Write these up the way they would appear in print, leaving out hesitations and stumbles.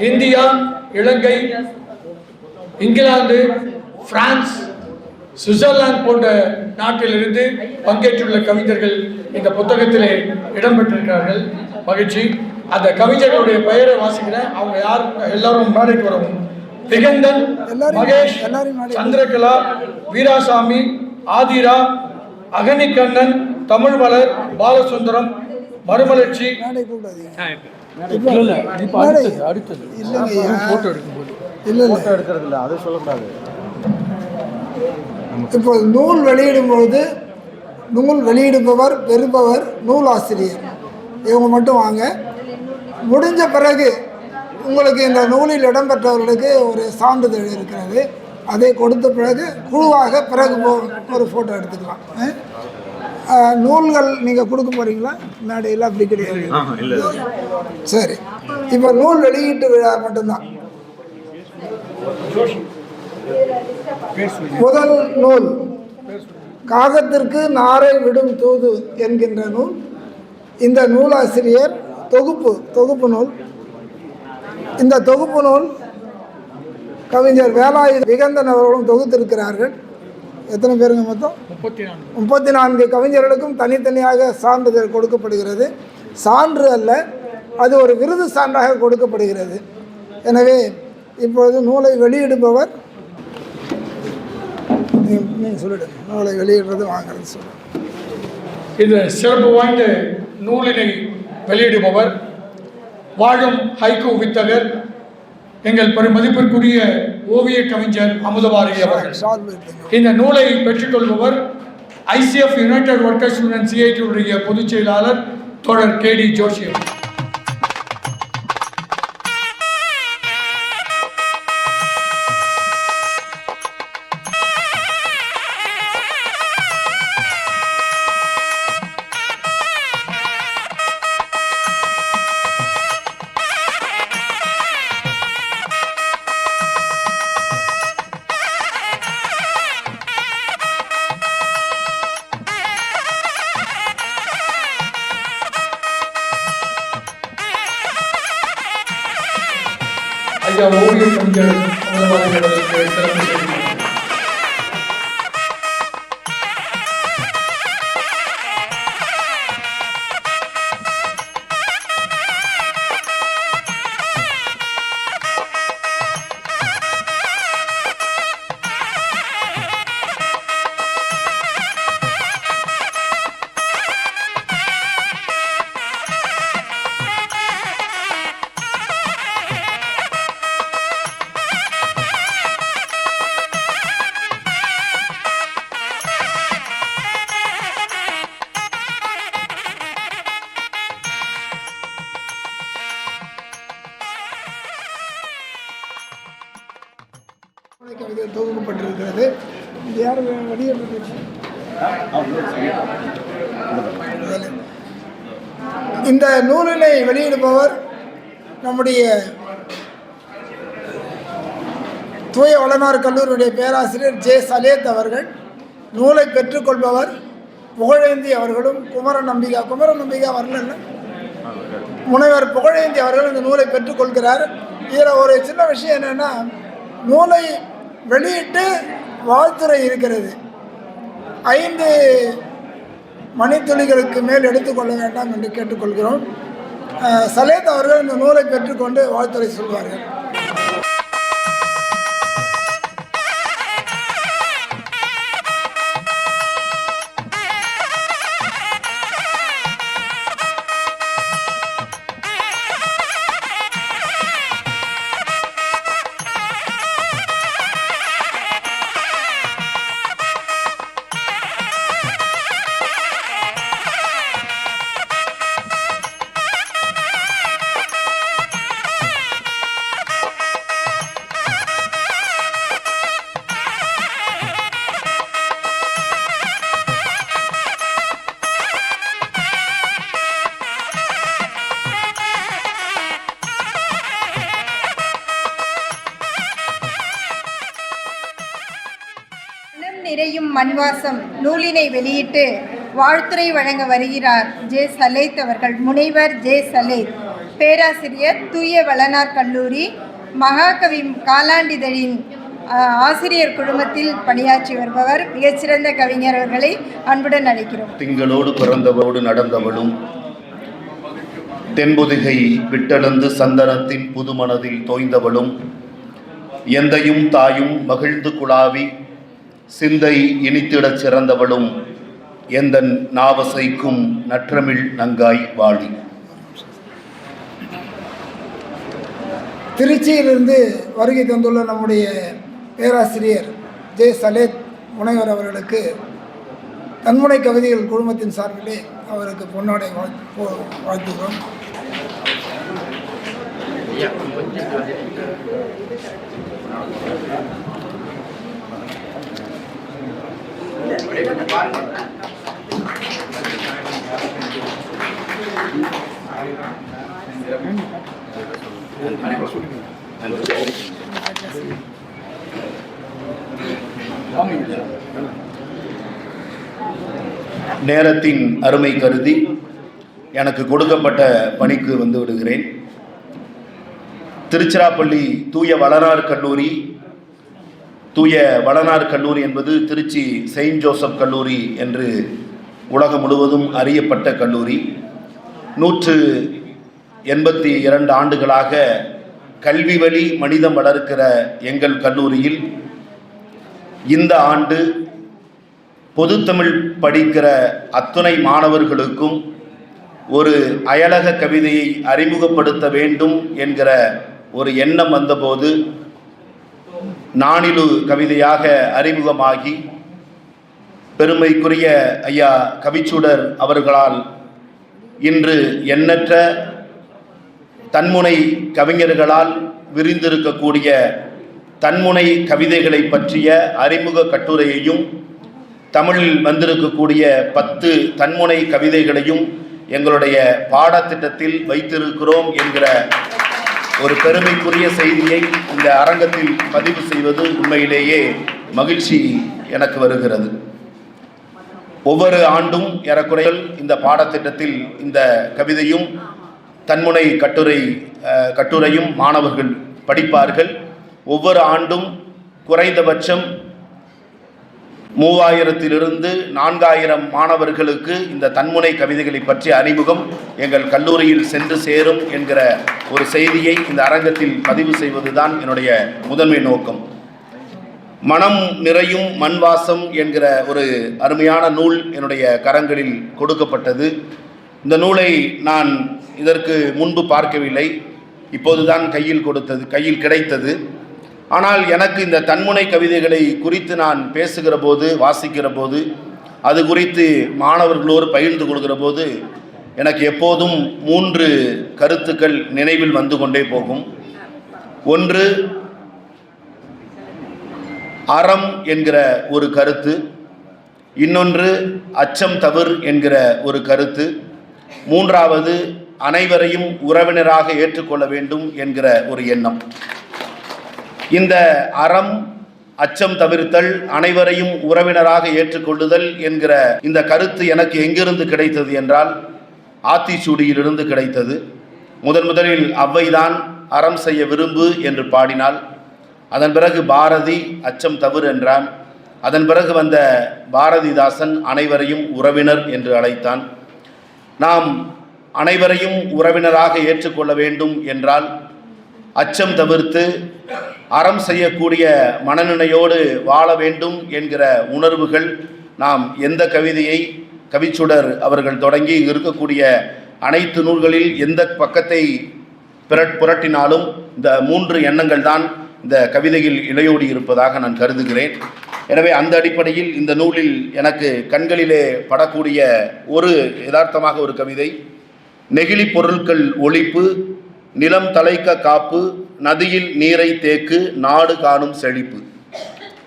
India, இலங்கை, England, France, Switzerland போன்ற நாட்டிலிருந்து பங்கேற்றுள்ள கவிஞர்கள் இந்த புத்தகத்திலே இடம்பெற்றிருக்கிறார்கள். மகிழ்ச்சி. அந்த கவிஞர்களுடைய பெயரை வாசிக்கிறேன். அவங்க யார் எல்லாரும் மேடைக்கு வரவும். திகந்தன், மகேஷ், சந்திரகலா, வீராசாமி, ஆதிரா, அகனிக்கண்ணன், தமிழ்மலர், பாலசுந்தரம், மறுமலர்ச்சி. இப்போ நூல் வெளியிடும்போது நூல் வெளியிடுபவர், பெறுபவர், நூல் ஆசிரியர் இவங்க மட்டும் வாங்க. முடிஞ்ச பிறகு உங்களுக்கு இந்த நூலில் இடம்பெற்றவர்களுக்கு ஒரு சான்றிதழ் இருக்கிறது. அதை கொடுத்த பிறகு குழுவாக பிறகு ஒரு ஃபோட்டோ எடுத்துக்கலாம். நூல்கள் நீங்கள் கொடுக்க போகிறீங்களா? மேடையில் அப்படி கிடையாது. சரி, இப்போ நூல் வெளியீட்டு விழா மட்டும்தான். முதல் நூல் காகத்திற்கு நாரை விடும் தூது என்கின்ற நூல். இந்த நூலாசிரியர் தொகுப்பு நூல். இந்த தொகுப்பு நூல் கவிஞர் வேலாயுத திகந்தன் அவர்களும் தொகுத்திருக்கிறார்கள். எத்தனை பேருங்க மொத்தம்? 34 கவிஞர்களுக்கும் தனித்தனியாக சான்றிதழ் கொடுக்கப்படுகிறது. சான்று அல்ல, அது ஒரு விருது சான்றாக கொடுக்கப்படுகிறது. எனவே இப்பொழுது நூலை வெளியிடுபவர் நீங்கள் சொல்லிடுங்க. நூலை வெளியிடுறது வாங்கிறது சொல்லுங்கள். இது சிறப்பு வாய்ந்த நூலினை வெளியிடுபவர் வாழும் ஹைக்கூ வித்தகர் எங்கள் பெருமதிப்பிற்குரிய ஓவிய கவிஞர் அமுதபாரதி அவர்கள். இந்த நூலை பெற்றுக்கொள்பவர் ஐசிஎஃப் யுனைடெட் ஒர்க்கர்ஸ் யூனியன் சிஐடியுடைய பொதுச் செயலாளர் தோழர் கேடி ஜோஷி. ஐயா ஓவிய கவிஞர் அமுதபாரதி அவர்களுக்கு சிறப்பு செய்தி. கவிதை தொகுக்கப்பட்டிருக்கிறது. யார் வெளியிடுறது? இந்த நூலினை வெளியிடுபவர் நம்முடைய தூய வளனார் கல்லூரியுடைய பேராசிரியர் ஜே சலேத் அவர்கள். நூலை பெற்றுக்கொள்பவர் புகழேந்தி அவர்களும் குமரன் நம்பிக்கா வரல, முனைவர் புகழேந்தி அவர்கள் இந்த நூலை பெற்றுக்கொள்கிறார். இதில் ஒரு சின்ன விஷயம் என்னென்னா, நூலை வெளியிட்டு வாழ்த்துறை இருக்கிறது. 5 மணித்துளிகளுக்கு மேல் எடுத்துக்கொள்ள வேண்டாம் என்று கேட்டுக்கொள்கிறோம். சலேத் அவர்கள் இந்த நூலை பெற்றுக்கொண்டு வாழ்த்துறை சொல்வார்கள். நிறையும் மண்வாசம் நூலினை வெளியிட்டு வாழ்த்துரை வழங்க வருகிறார் ஜே சலேத் அவர்கள். முனைவர் ஜே சலேத். பேராசிரியர் தூய வளனார் கல்லூரி மகாகவி காலாண்டிதழின் ஆசிரியர் குழுமத்தில் பணியாற்றி வருபவர் மிகச்சிறந்த கவிஞர் அவர்களை அன்புடன் அழைக்கிறோம். திங்களோடு பிறந்தவளோடு நடந்தவளும் தென்பொதிகை விட்டெழுந்து சந்தனத்தின் புதுமனதில் தோய்ந்தவளும் எந்தையும் தாயும் மகிழ்ந்து குழாவி சிந்தை இனித்திடச் சிறந்தவளும் எந்தன் நாவசைக்கும் நற்றமிழ் நங்காய் வாழி. திருச்சியிலிருந்து வருகை தந்துள்ள நம்முடைய பேராசிரியர் ஜே சலேத் முனைவர் அவர்களுக்கு தன்முனை கவிதைகள் குழுமத்தின் சார்பிலே அவருக்கு பொன்னாடை வாழ்த்துகிறோம். நேரத்தின் அருமை கருதி எனக்கு கொடுக்கப்பட்ட பணிக்கு வந்து விடுகிறேன். திருச்சிராப்பள்ளி தூய வளனார் கல்லூரி. தூய வளனார் கல்லூரி என்பது திருச்சி செயின்ட் ஜோசப் கல்லூரி என்று உலகம் முழுவதும் அறியப்பட்ட கல்லூரி. 182 ஆண்டுகளாக கல்வி வழி மனிதம் வளர்க்கிற எங்கள் கல்லூரியில் இந்த ஆண்டு பொதுத்தமிழ் படிக்கிற அத்துணை மாணவர்களுக்கும் ஒரு அயலக கவிதையை அறிமுகப்படுத்த வேண்டும் என்கிற ஒரு எண்ணம் வந்தபோது நானிலு கவிதையாக அறிமுகமாகி பெருமைக்குரிய ஐயா கவிச்சுடர் அவர்களால் இன்று எண்ணற்ற தன்முனை கவிஞர்களால் விரிந்திருக்கக்கூடிய தன்முனை கவிதைகளை பற்றிய அறிமுக கட்டுரையையும் தமிழில் வந்திருக்கக்கூடிய 10 தன்முனை கவிதைகளையும் எங்களுடைய பாடத்திட்டத்தில் வைத்திருக்கிறோம் என்கிற ஒரு பெருமைக்குரிய செய்தியை இந்த அரங்கத்தில் பதிவு செய்வது உண்மையிலேயே மகிழ்ச்சி எனக்கு வருகிறது. ஒவ்வொரு ஆண்டும் ஏறக்குறைய இந்த பாடத்திட்டத்தில் இந்த கவிதையும் தன்முனை கட்டுரையும் மாணவர்கள் படிப்பார்கள். ஒவ்வொரு ஆண்டும் குறைந்தபட்சம் 3000 4000 மாணவர்களுக்கு இந்த தன்முனை கவிதைகளை பற்றிய அறிமுகம் எங்கள் கல்லூரியில் சென்று சேரும் என்கிற ஒரு செய்தியை இந்த அரங்கத்தில் பதிவு செய்வதுதான் என்னுடைய முதன்மை நோக்கம். மனம் நிறையும் மண்வாசம் என்கிற ஒரு அருமையான நூல் என்னுடைய கரங்களில் கொடுக்கப்பட்டது. இந்த நூலை நான் இதற்கு முன்பு பார்க்கவில்லை, இப்போதுதான் கையில் கிடைத்தது. ஆனால் எனக்கு இந்த தன்முனை கவிதைகளை குறித்து நான் பேசுகிற போது, வாசிக்கிற போது, அது குறித்து மாணவர்களோடு பகிர்ந்து கொள்கிற போது எனக்கு எப்போதும் 3 கருத்துக்கள் நினைவில் வந்து கொண்டே போகும். ஒன்று, அறம் என்கிற ஒரு கருத்து. இன்னொன்று, அச்சம் தவிர் என்கிற ஒரு கருத்து. மூன்றாவது, அனைவரையும் உறவினராக ஏற்றுக்கொள்ள வேண்டும் என்கிற ஒரு எண்ணம். இந்த அறம், அச்சம் தவிர்த்தல், அனைவரையும் உறவினராக ஏற்றுக்கொள்ளுதல் என்கிற இந்த கருத்து எனக்கு எங்கிருந்து கிடைத்தது என்றால் ஆத்திச்சூடியிலிருந்து கிடைத்தது. முதலில் ஔவைதான் அறம் செய்ய விரும்பு என்று பாடினாள். அதன் பிறகு பாரதி அச்சம் தவிர் என்றான். அதன் பிறகு வந்த பாரதிதாசன் அனைவரையும் உறவினர் என்று அழைத்தான். நாம் அனைவரையும் உறவினராக ஏற்றுக்கொள்ள வேண்டும் என்றால் அச்சம் தவிர்த்து அறம் செய்யக்கூடிய மனநிலையோடு வாழ வேண்டும் என்கிற உணர்வுகள் நாம் எந்த கவிதையை கவிச்சுடர் அவர்கள் தொடங்கி இருக்கக்கூடிய அனைத்து நூல்களில் எந்த பக்கத்தை புரட்டினாலும் இந்த 3 எண்ணங்கள் தான் இந்த கவிதையில் இழையோடி இருப்பதாக நான் கருதுகிறேன். எனவே அந்த அடிப்படையில் இந்த நூலில் எனக்கு கண்களிலே படக்கூடிய ஒரு யதார்த்தமாக ஒரு கவிதை, நெகிழி பொருட்கள் ஒழிப்பு, நிலம் தலைக்க காப்பு, நதியில் நீரை தேக்கு, நாடு காணும் செழிப்பு.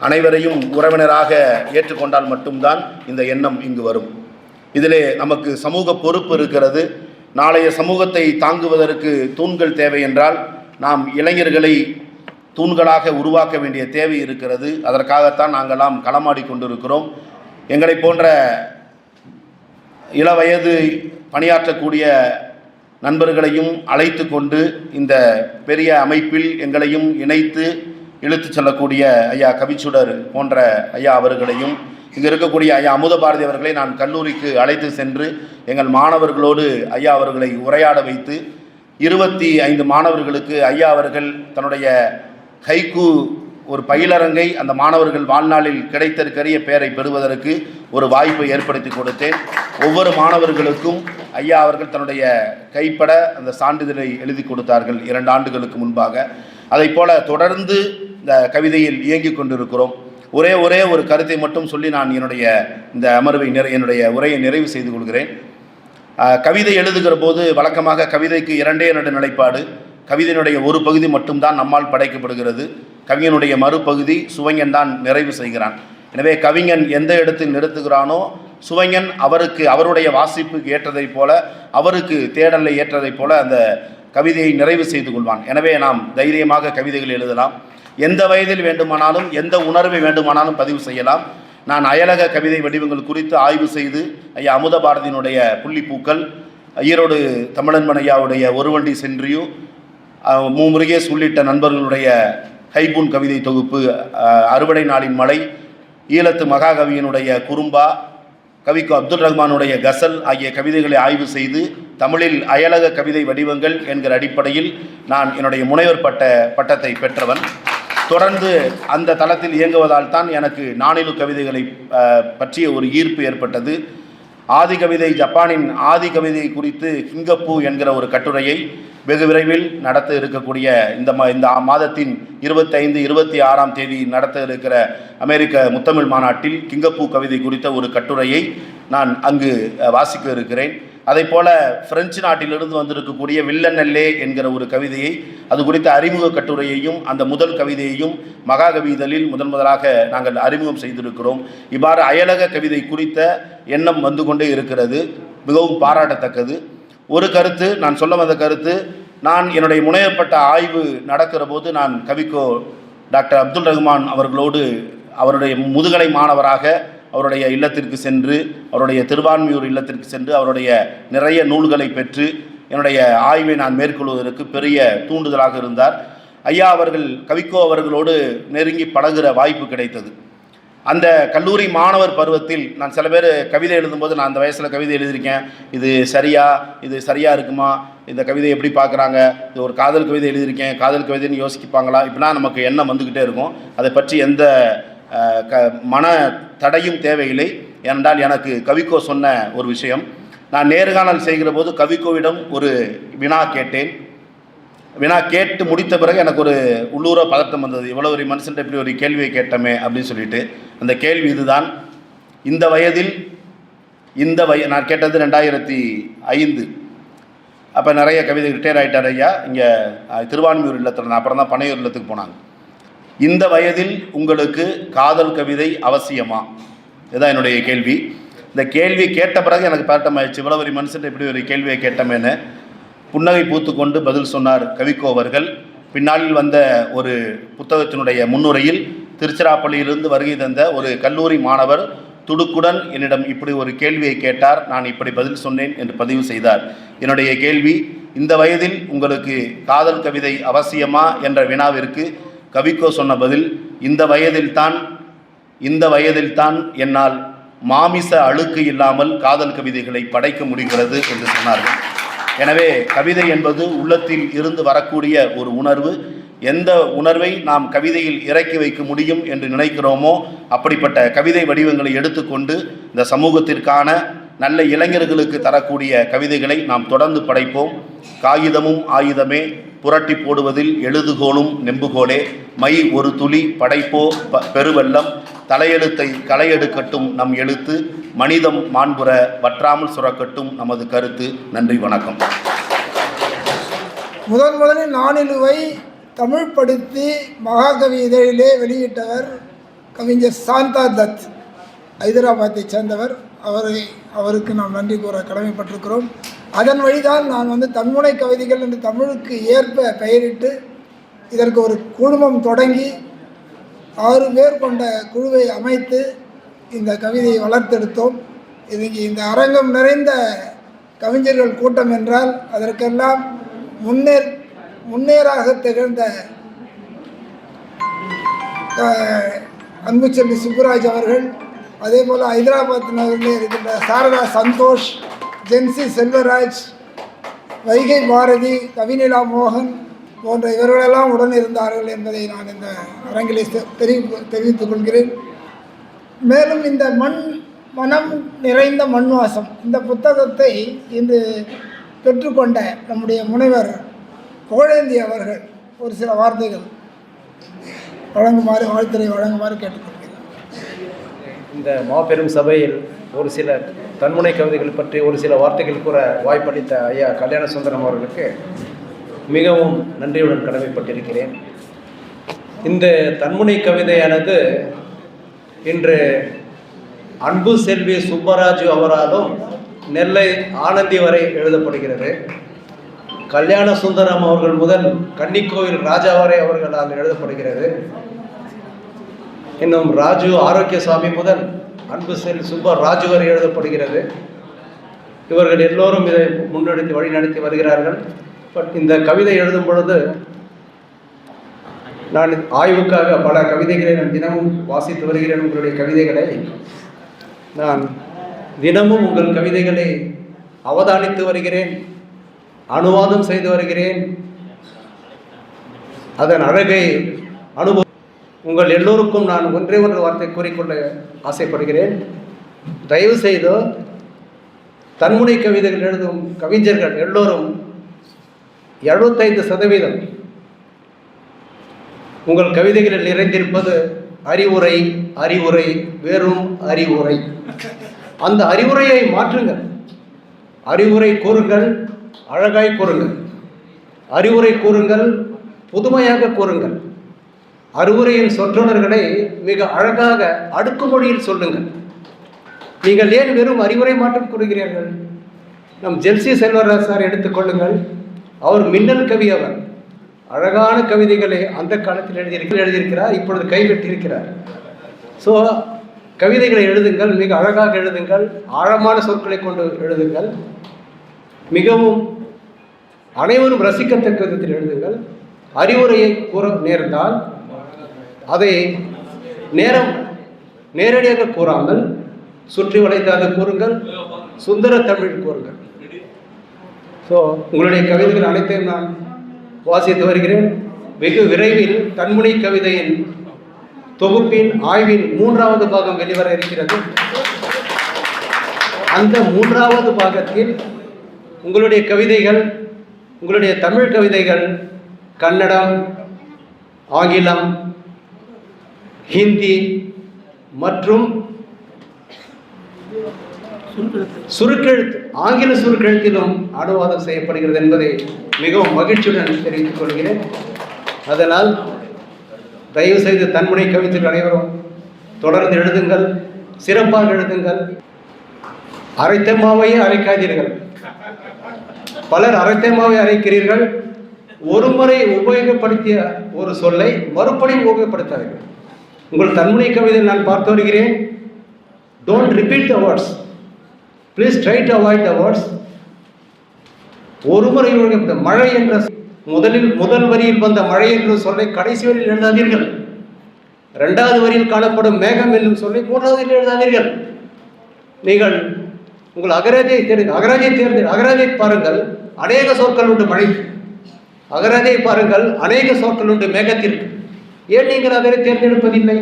அனைவரையும் உறவினராக ஏற்றுக்கொண்டால் மட்டும்தான் இந்த எண்ணம் இங்கு வரும். இதிலே நமக்கு சமூக பொறுப்பு இருக்கிறது. நாளைய சமூகத்தை தாங்குவதற்கு தூண்கள் தேவை என்றால் நாம் இளைஞர்களை தூண்களாக உருவாக்க வேண்டிய தேவை இருக்கிறது. அதற்காகத்தான் நாங்கள்லாம் களமாடி கொண்டிருக்கிறோம். எங்களை போன்ற இளவயது பணியாற்றக்கூடிய நண்பர்களையும் அழைத்து கொண்டு இந்த பெரிய அமைப்பில் எங்களையும் இணைத்து இழுத்து செல்லக்கூடிய ஐயா கவிச்சுடர் போன்ற ஐயா அவர்களையும், இங்கே இருக்கக்கூடிய ஐயா அமுதபாரதி அவர்களை நான் கல்லூரிக்கு அழைத்து சென்று எங்கள் மாணவர்களோடு ஐயா அவர்களை உரையாட வைத்து 25 மாணவர்களுக்கு ஐயா அவர்கள் தன்னுடைய கைக்கு ஒரு பயிலரங்கை அந்த மாணவர்கள் வாழ்நாளில் கிடைத்திருக்கிற பெயரை பெறுவதற்கு ஒரு வாய்ப்பை ஏற்படுத்தி கொடுத்தேன். ஒவ்வொரு மாணவர்களுக்கும் ஐயா அவர்கள் தன்னுடைய கைப்பட அந்த சான்றிதழை எழுதி கொடுத்தார்கள் 2 ஆண்டுகளுக்கு முன்பாக. அதை போல தொடர்ந்து இந்த கவிதையில் இயங்கிக் கொண்டிருக்கிறோம். ஒரே ஒரு கருத்தை மட்டும் சொல்லி நான் என்னுடைய இந்த அமர்வை என்னுடைய உரையை நிறைவு செய்து கொள்கிறேன். கவிதை எழுதுகிற போது வழக்கமாக கவிதைக்கு 2 நிலைப்பாடு. கவிதையினுடைய ஒரு பகுதி மட்டும்தான் நம்மால் படைக்கப்படுகிறது. கவிஞனுடைய மறுபகுதி சுவைஞன் தான் நிறைவு செய்கிறான். எனவே கவிஞன் எந்த இடத்தில் நிறுத்துகிறானோ சுவைஞன் அவருடைய வாசிப்புக்கு ஏற்றதைப் போல, அவருக்கு தேடலை ஏற்றதைப் போல அந்த கவிதையை நிறைவு செய்து கொள்வான். எனவே நாம் தைரியமாக கவிதைகள் எழுதலாம். எந்த வயதில் வேண்டுமானாலும் எந்த உணர்வை வேண்டுமானாலும் பதிவு செய்யலாம். நான் அயலக கவிதை வடிவங்கள் குறித்து ஆய்வு செய்து ஐயா அமுதபாரதியினுடைய புள்ளிப்பூக்கள், ஈரோடு தமிழன்பன் ஐயாவுடைய ஒரு வண்டி சென்றியு, முருகேஷ் உள்ளிட்ட நண்பர்களுடைய ஹைபூன் கவிதை தொகுப்பு, அறுவடை நாளின் மலை, ஈழத்து மகாகவியினுடைய குறும்பா, கவிக்கு அப்துல் ரஹ்மானுடைய கசல் ஆகிய கவிதைகளை ஆய்வு செய்து தமிழில் அயலக கவிதை வடிவங்கள் என்கிற அடிப்படையில் நான் என்னுடைய முனைவர் பட்டத்தை பெற்றவன். தொடர்ந்து அந்த தளத்தில் இயங்குவதால் தான் எனக்கு நானிலு கவிதைகளை பற்றிய ஒரு ஈர்ப்பு ஏற்பட்டது. ஆதி கவிதை, ஜப்பானின் ஆதி கவிதை குறித்து கிங்கப்பூ என்கிற ஒரு கட்டுரையை வெகு விரைவில் நடத்த இருக்கக்கூடிய இந்த மாதத்தின் 25, 26ஆம் தேதி நடத்த இருக்கிற அமெரிக்க முத்தமிழ் மாநாட்டில் கிங்கப்பூ கவிதை குறித்த ஒரு கட்டுரையை நான் அங்கு வாசிக்க இருக்கிறேன். அதை போல பிரெஞ்சு நாட்டிலிருந்து வந்திருக்கக்கூடிய வில்லநெல்லே என்கிற ஒரு கவிதையை, அது குறித்த அறிமுக கட்டுரையையும் அந்த முதல் கவிதையையும் மகாகவி இதழில் முதலாக நாங்கள் அறிமுகம் செய்திருக்கிறோம். இவ்வாறு அயலக கவிதை குறித்த எண்ணம் வந்து கொண்டே இருக்கிறது. மிகவும் பாராட்டத்தக்கது. ஒரு கருத்து நான் சொல்ல வந்த கருத்து, நான் என்னுடைய முனையப்பட்ட ஆய்வு நடக்கிற போது நான் கவிக்கோ டாக்டர் அப்துல் ரஹ்மான் அவர்களோடு அவருடைய முதுகலை மாணவராக அவருடைய இல்லத்திற்கு சென்று, அவருடைய திருவான்மியூர் இல்லத்திற்கு சென்று அவருடைய நிறைய நூல்களை பெற்று என்னுடைய ஆய்வை நான் மேற்கொள்வதற்கு பெரிய தூண்டுதலாக இருந்தார். ஐயா அவர்கள் கவிக்கோ அவர்களோடு நெருங்கி பழகுற வாய்ப்பு கிடைத்தது. அந்த கல்லூரி மாணவர் பருவத்தில் நான் சில பேர் கவிதை எழுதும்போது, நான் அந்த வயசில் கவிதை எழுதியிருக்கேன், இது சரியாக இருக்குமா, இந்த கவிதை எப்படி பார்க்குறாங்க, இது ஒரு காதல் கவிதை எழுதியிருக்கேன், காதல் கவிதைன்னு யோசிப்பாங்களா, இப்படின்னா நமக்கு எண்ணம் வந்துக்கிட்டே இருக்கும். அதை பற்றி எந்த மன தடையும் தேவையில்லை. ஏனென்றால் எனக்கு கவிக்கோ சொன்ன ஒரு விஷயம், நான் நேர்காணல் செய்கிற போது கவிக்கோவிடம் ஒரு வினா கேட்டேன். வினா கேட்டு முடித்த பிறகு எனக்கு ஒரு உள்ளூர பதட்டம் வந்தது. இவ்வளோ ஒரு மனுஷன்ட்ட இப்படி ஒரு கேள்வியை கேட்டோமே அப்படின்னு சொல்லிட்டு. அந்த கேள்வி இதுதான், இந்த வயதில் நான் கேட்டது 2005. அப்போ நிறைய கவிதை ரிட்டையர் ஆகிட்டார் ஐயா. இங்கே திருவான்மியூர் இல்லத்தில், அப்புறம் தான் பனையூர் இல்லத்துக்கு போனாங்க. இந்த வயதில் உங்களுக்கு காதல் கவிதை அவசியமா? இதுதான் என்னுடைய கேள்வி. இந்த கேள்வி கேட்ட பிறகு எனக்கு பதட்டம் ஆயிடுச்சு. இவ்வளோ ஒரு மனுஷன்ட்ட இப்படி ஒரு கேள்வியை கேட்டமேன்னு புன்னகை பூத்து கொண்டு பதில் சொன்னார் கவிக்கோ அவர்கள். பின்னாளில் வந்த ஒரு புத்தகத்தினுடைய முன்னுரையில் திருச்சிராப்பள்ளியிலிருந்து வருகை தந்த ஒரு கல்லூரி மாணவர் துடுக்குடன் என்னிடம் இப்படி ஒரு கேள்வியை கேட்டார், நான் இப்படி பதில் சொன்னேன் என்று பதிவு செய்தார். என்னுடைய கேள்வி, இந்த வயதில் உங்களுக்கு காதல் கவிதை அவசியமா என்ற வினாவிற்கு கவிக்கோ சொன்ன பதில், இந்த வயதில்தான் என்னால் மாமிச அழுக்கு இல்லாமல் காதல் கவிதைகளை படைக்க முடிகிறது என்று சொன்னார்கள். எனவே கவிதை என்பது உள்ளத்தில் இருந்து வரக்கூடிய ஒரு உணர்வு. எந்த உணர்வை நாம் கவிதையில் இறக்கி வைக்க முடியும் என்று நினைக்கிறோமோ அப்படிப்பட்ட கவிதை வடிவங்களை எடுத்துக்கொண்டு இந்த சமூகத்திற்கான நல்ல இளைஞர்களுக்கு தரக்கூடிய கவிதைகளை நாம் தொடர்ந்து படைப்போம். காகிதமும் ஆயுதமே, புரட்டி போடுவதில் எழுதுகோலும் நெம்புகோலே, மை ஒரு துளி படைப்போ பெருவெல்லம், தலையெழுத்தை களையெடுக்கட்டும் நம் எழுத்து, மனிதம் மாண்புற வற்றாமல் சுரக்கட்டும் நமது கருத்து. நன்றி, வணக்கம். முதலில் நானிலுவை தமிழ்படுத்தி மகாகவி இதழிலே வெளியிட்டவர் கவிஞர் சாந்தா தத், ஹைதராபாத்தை சேர்ந்தவர். அவருக்கு நாம் நன்றி கூற கடமைப்பட்டிருக்கிறோம். அதன் வழிதான் நான் தன்முனை கவிதைகள் என்று தமிழுக்கு ஏற்ப பெயரிட்டு இதற்கு ஒரு குழுமம் தொடங்கி 6 பேர் கொண்ட குழுவை அமைத்து இந்த கவிதையை வளர்த்தெடுத்தோம். இதுக்கு இந்த அரங்கம் நிறைந்த கவிஞர்கள் கூட்டம் என்றால் அதற்கெல்லாம் முன்னேறாக திகழ்ந்த அன்புச்செல்வி சுப்புராஜ் அவர்கள், அதே போல் ஹைதராபாத் நகரில் இருக்கின்ற சாரதா சந்தோஷ், ஜென்சி செல்வராஜ், வைகை பாரதி, கவிநிலா மோகன் போன்ற இவர்களெல்லாம் உடன் இருந்தார்கள் என்பதை நான் இந்த அரங்கிலே தெரிவித்துக் கொள்கிறேன். மேலும் இந்த மனம் நிறைந்த மண்வாசம் இந்த புத்தகத்தை இன்று பெற்றுக்கொண்ட நம்முடைய முனைவர் புகழேந்தி அவர்கள் ஒரு சில வார்த்தைகள் வாழ்த்துறை வழங்குமாறு கேட்டுக்கொள்கிறேன். இந்த மாபெரும் சபையில் ஒரு சில தன்முனை கவிதைகள் பற்றி ஒரு சில வார்த்தைகள் கூற வாய்ப்பளித்த ஐயா கல்யாண சுந்தரம் அவர்களுக்கு மிகவும் நன்றியுடன் கடமைப்பட்டிருக்கிறேன். இந்த தன்முனை கவிதையானது இன்று அன்பு செல்வி சுப்பராஜு அவராலும் நெல்லை ஆனந்தி வரை எழுதப்படுகிறது. கல்யாண சுந்தரம் அவர்கள் முதல் கன்னிக்கோவில் ராஜா வரை அவர்களால் எழுதப்படுகிறது. இன்னும் ராஜு ஆரோக்கியசாமி முதல் அன்பு செல் சுப்பராஜு வரை எழுதப்படுகிறது. இவர்கள் எல்லோரும் இதை முன்னெடுத்து வழிநடத்தி வருகிறார்கள். பட் இந்த கவிதை எழுதும் பொழுது நான் ஆய்வுக்காக பல கவிதைகளை நான் தினமும் வாசித்து வருகிறேன். உங்களுடைய கவிதைகளை நான் தினமும் உங்கள் கவிதைகளை அவதானித்து வருகிறேன், அனுவாதம் செய்து வருகிறேன். அதன் அழகை உங்கள் எல்லோருக்கும் நான் ஒன்றே ஒன்று வார்த்தை கூறிக்கொள்ள ஆசைப்படுகிறேன். தயவு செய்து தன்முனை கவிதைகள் எழுதும் கவிஞர்கள் எல்லோரும் 75% உங்கள் கவிதைகளில் நிறைந்திருப்பது அறிவுரை, அறிவுரை, வெறும் அறிவுரை. அந்த அறிவுரையை மாற்றுங்கள். அறிவுரை கூறுங்கள், அழகாய் கூறுங்கள். அறிவுரை கூறுங்கள், புதுமையாக கூறுங்கள். அறிவுரையின் சொற்றொடர்களை மிக அழகாக அடுக்குமொழியில் சொல்லுங்கள். நீங்கள் ஏன் வெறும் அறிவுரை மாற்றம் கூறுகிறீர்கள்? நம் ஜென்சி செல்வராஜ் சார் எடுத்துக்கொள்ளுங்கள். அவர் மின்னல் கவி. அவர் அழகான கவிதைகளை அந்த காலத்தில் எழுதியிருக்கிறார். இப்பொழுது கைவிட்டிருக்கிறார். ஸோ கவிதைகளை எழுதுங்கள், மிக அழகாக எழுதுங்கள், ஆழமான சொற்களை கொண்டு எழுதுங்கள், மிகவும் அனைவரும் ரசிக்கத்தக்க விதத்தில் எழுதுங்கள். அறிவுரையை கூற நேர்ந்தால் அதை நேரடியாக கூறாமல் சுற்றி வளைத்தாக கூறுங்கள், சுந்தர தமிழ் கூறுங்கள். ஸோ உங்களுடைய கவிதைகள் அனைத்தையும் நான் வாசித்து வருகிறேன். வெகு விரைவில் தன்முனை கவிதையின் தொகுப்பின் ஆய்வின் 3வது பாகம் வெளிவர இருக்கிறது. அந்த 3வது பாகத்தில் உங்களுடைய கவிதைகள், உங்களுடைய தமிழ் கவிதைகள் கன்னடம், ஆங்கிலம், ஹிந்தி மற்றும் சுருக்கெழுத்து, ஆங்கில சுருக்கெழுத்திலும் அனுவாதம் செய்யப்படுகிறது என்பதை மிகவும் மகிழ்ச்சியுடன் தெரிவித்துக் கொள்கிறேன். அதனால் தயவு செய்து தன்முனை கவிதைகள் அனைவரும் தொடர்ந்து எழுதுங்கள், சிறப்பாக எழுதுங்கள். அரைத்த மாவையே அரைக்காதீர்கள். பலர் அரைத்த மாவை அரைக்கிறீர்கள். ஒரு முறை உபயோகப்படுத்திய ஒரு சொல்லை மறுபடியும் உபயோகப்படுத்தாதீர்கள். உங்கள் தன்முனை கவிதை நான் பார்த்து வருகிறேன். Don't repeat the words, please try to avoid the words. ஒரு முறை மழை என்ற முதல் வரியில் வந்த மழை என்ற சொல்லை கடைசி வரியில் எழுதாதீர்கள். 2வது வரியில் காணப்படும் மேகம் என்னும் சொல்லை 3வது வரியில் எழுதாதீர்கள். நீங்கள் உங்கள் அகராதியை பாருங்கள், அநேக சொற்கள் உண்டு மழைக்கு. அகராதியை பாருங்கள், அநேக சொற்கள் உண்டு மேகத்திற்கு. ஏன் நீங்கள் அதை தேர்ந்தெடுப்பதில்லை?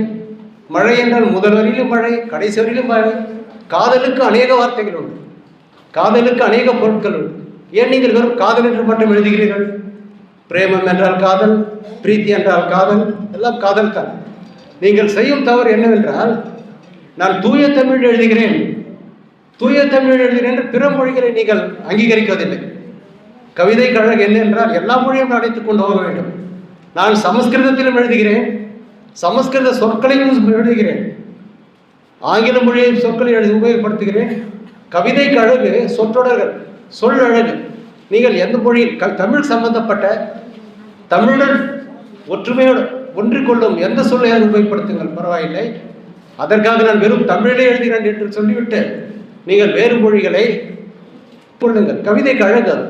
மழை என்றால் முதல் வரியிலும் மழை, கடைசி வரியிலும் மழை. காதலுக்கு அநேக வார்த்தைகள் உண்டு, காதலுக்கு அநேக பொருட்கள் உண்டு. ஏன் நீங்கள் வெறும் காதல் என்று மட்டும் எழுதுகிறீர்கள்? பிரேமம் என்றால் காதல், பிரீத்தி என்றால் காதல், எல்லாம் காதல் தான். நீங்கள் செய்யும் தவறு என்னவென்றால், நான் தூய தமிழ் எழுதுகிறேன், தூய தமிழ் எழுதுகிறேன் என்று பிற மொழிகளை நீங்கள் அங்கீகரிப்பதில்லை. கவிதை கழகம் என்ன என்றால் எல்லா மொழியும் அழைத்துக் கொண்டு போக வேண்டும். நான் சமஸ்கிருதத்திலும் எழுதுகிறேன், சமஸ்கிருத சொற்களையும் எழுதுகிறேன், ஆங்கில மொழியை சொற்களை உபயோகப்படுத்துகிறேன். கவிதை கழகு சொற்றொடர்கள், சொல் அழகு. நீங்கள் எந்த மொழியில் தமிழ் சம்பந்தப்பட்ட தமிழுடன் ஒற்றுமையோடு ஒன்றிக்கொள்ளும் எந்த சொல்லையாவது உபயோகப்படுத்துங்கள், பரவாயில்லை. அதற்காக நான் வெறும் தமிழிலே எழுதுகிறேன் என்று சொல்லிவிட்டு நீங்கள் வேறு மொழிகளை கொள்ளுங்கள். கவிதைக்கு அழகு அது.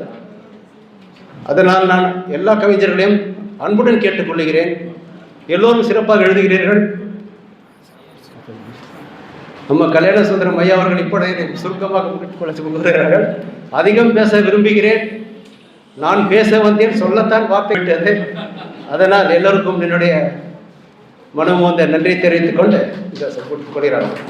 அதனால் நான் எல்லா கவிஞர்களையும் அன்புடன் கேட்டுக்கொள்கிறேன். எல்லோரும் சிறப்பாக எழுதுகிறீர்கள். நம்ம கல்யாண சுந்தரம் ஐயா அவர்கள் இப்பொழுது சுருக்கமாக கொள்கிறார்கள். அதிகம் பேச விரும்புகிறேன். நான் பேச வந்தேன், சொல்லத்தான் வார்த்தை விட்டது. அதனால் எல்லோருக்கும் என்னுடைய மனமோந்த நன்றி தெரிவித்துக் கொண்டு கொள்கிறார்கள்.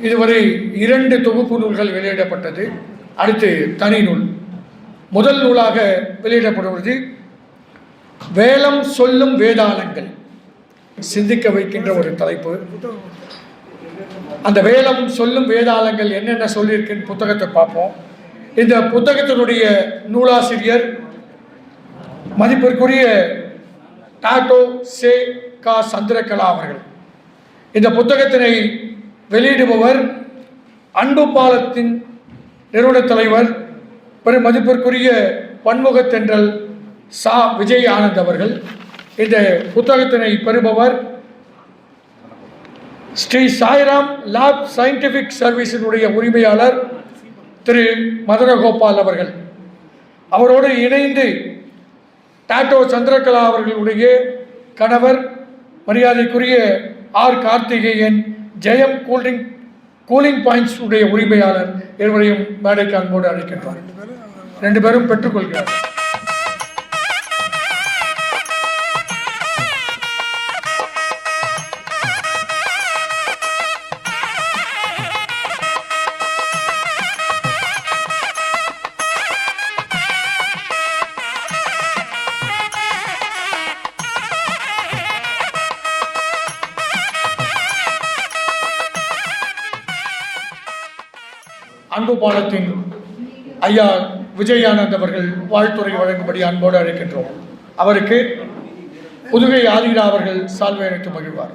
இதுவரை 2 தொகுப்பு நூல்கள் வெளியிடப்பட்டது. அடுத்து தனி நூல். முதல் நூலாக வெளியிடப்படுவது வேலம் சொல்லும் வேதாளங்கள். சிந்திக்க வைக்கின்ற ஒரு தலைப்பு. அந்த வேலம் சொல்லும் வேதாளங்கள் என்னென்ன சொல்லியிருக்குன்னு புத்தகத்தை பார்ப்போம். இந்த புத்தகத்தினுடைய நூலாசிரியர் மதிப்பிற்குரிய டாட்டோ சே கா சந்திரகலா அவர்கள். இந்த புத்தகத்தினை வெளியிடுபவர் அன்பு பாலத்தின் நிறுவன தலைவர் பெரும் மதிப்பிற்குரிய பன்முகத்தென்றல் சா விஜய் ஆனந்த் அவர்கள். இந்த புத்தகத்தினை பெறுபவர் ஸ்ரீ சாய்ராம் லேப் சயின்டிஃபிக் சர்வீஸினுடைய உரிமையாளர் திரு மதுரகோபால் அவர்கள். அவரோடு இணைந்து டாட்டோ சந்திரகலா அவர்களுடைய கணவர் மரியாதைக்குரிய ஆர் கார்த்திகேயன் ஜெயம் கூலிங் பாயிண்ட்ஸ் உடைய உரிமையாளர் இருவரையும் மேடைக்கு அன்போடு அழைக்கின்றார். 2 பேரும் பெற்றுக்கொள்கிறார். அன்பு பாலத்தின் ஐயா விஜய் ஆனந்த் அவர்கள் வாழ்த்துறை வழங்கும்படி அன்போடு அழைக்கின்றோம். அவருக்கு புதுகை ஆதிரா அவர்கள் சால்வை அளித்து மகிழ்வார்.